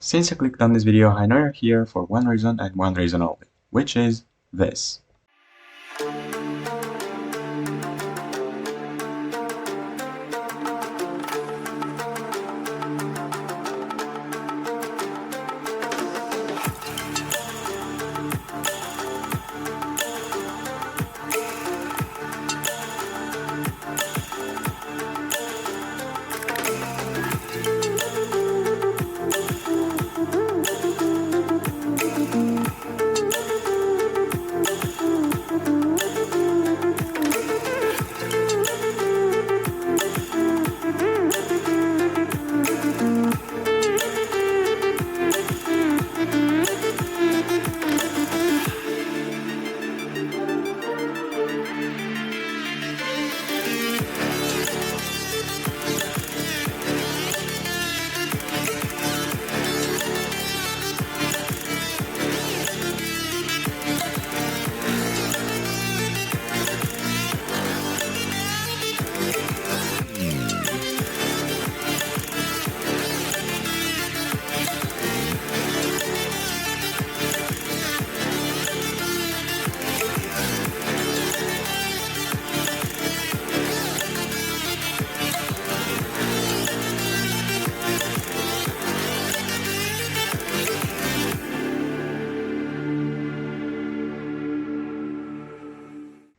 Since you clicked on this video, I know you're here for one reason and one reason only, which is this.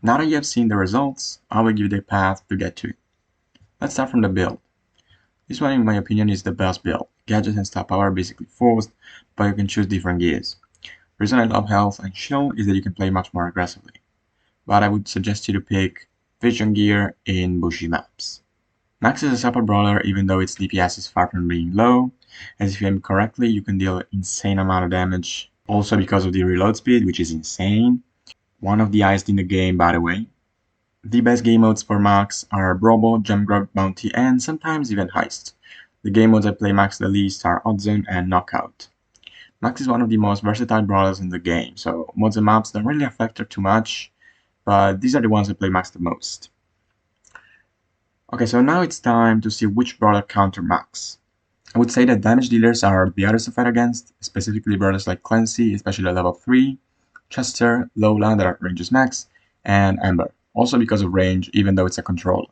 Now that you have seen the results, I will give you the path to get to it. Let's start from the build. This one, in my opinion, is the best build. Gadgets and star power are basically forced, but you can choose different gears. The reason I love health and shield is that you can play much more aggressively. But I would suggest you to pick vision gear in bushy maps. Max is a support brawler even though its DPS is far from being low, as if you aim correctly you can deal an insane amount of damage, also because of the reload speed, which is insane. One of the highest in the game, by the way. The best game modes for Max are Brawl, Jump Grab, Bounty, and sometimes even Heist. The game modes I play Max the least are Odd Zone and Knockout. Max is one of the most versatile brawlers in the game, so modes and maps don't really affect her too much, but these are the ones I play Max the most. Okay, so now it's time to see which brawler counter Max. I would say that damage dealers are the hardest to fight against, specifically brawlers like Clancy, especially at level 3, Chester, Lola that are ranges max, and Amber, also because of range even though it's a controller.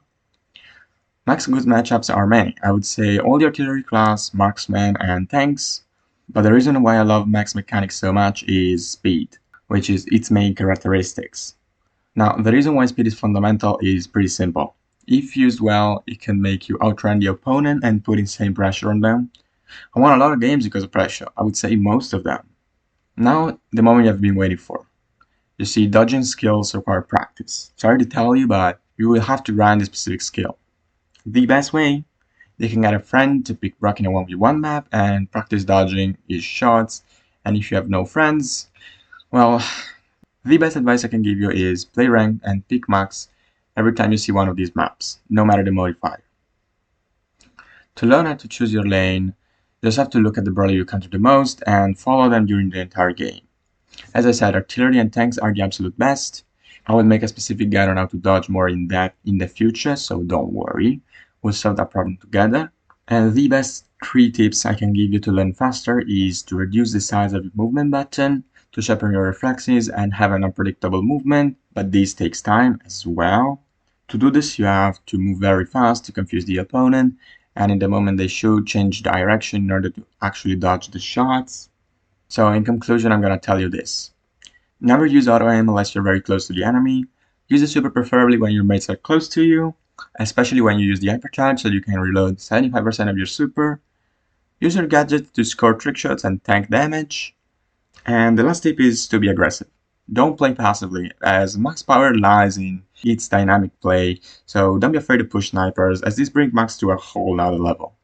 Max good matchups are many. I would say all the artillery class, marksman, and tanks, but the reason why I love Max mechanics so much is speed, which is its main characteristics. Now, the reason why speed is fundamental is pretty simple. If used well, it can make you outrun the opponent and put insane pressure on them. I won a lot of games because of pressure, I would say most of them. Now, the moment you have been waiting for. You see, dodging skills require practice. Sorry to tell you, but you will have to grind a specific skill. The best way, you can get a friend to pick Brock in a 1v1 map and practice dodging his shots, and if you have no friends, well, the best advice I can give you is play ranked and pick Max every time you see one of these maps, no matter the modifier. To learn how to choose your lane, you just have to look at the brawler you counter the most and follow them during the entire game. As I said, artillery and tanks are the absolute best. I will make a specific guide on how to dodge more in depth in the future, so don't worry. We'll solve that problem together. And the best 3 tips I can give you to learn faster is to reduce the size of your movement button, to sharpen your reflexes and have an unpredictable movement, but this takes time as well. To do this, you have to move very fast to confuse the opponent, and in the moment they shoot, change direction in order to actually dodge the shots. So in conclusion, I'm going to tell you this. Never use auto-aim unless you're very close to the enemy. Use the super preferably when your mates are close to you, especially when you use the hypercharge so you can reload 75% of your super. Use your gadget to score trick shots and tank damage. And the last tip is to be aggressive. Don't play passively, as Max power lies in its dynamic play, so don't be afraid to push snipers, as this brings Max to a whole nother level.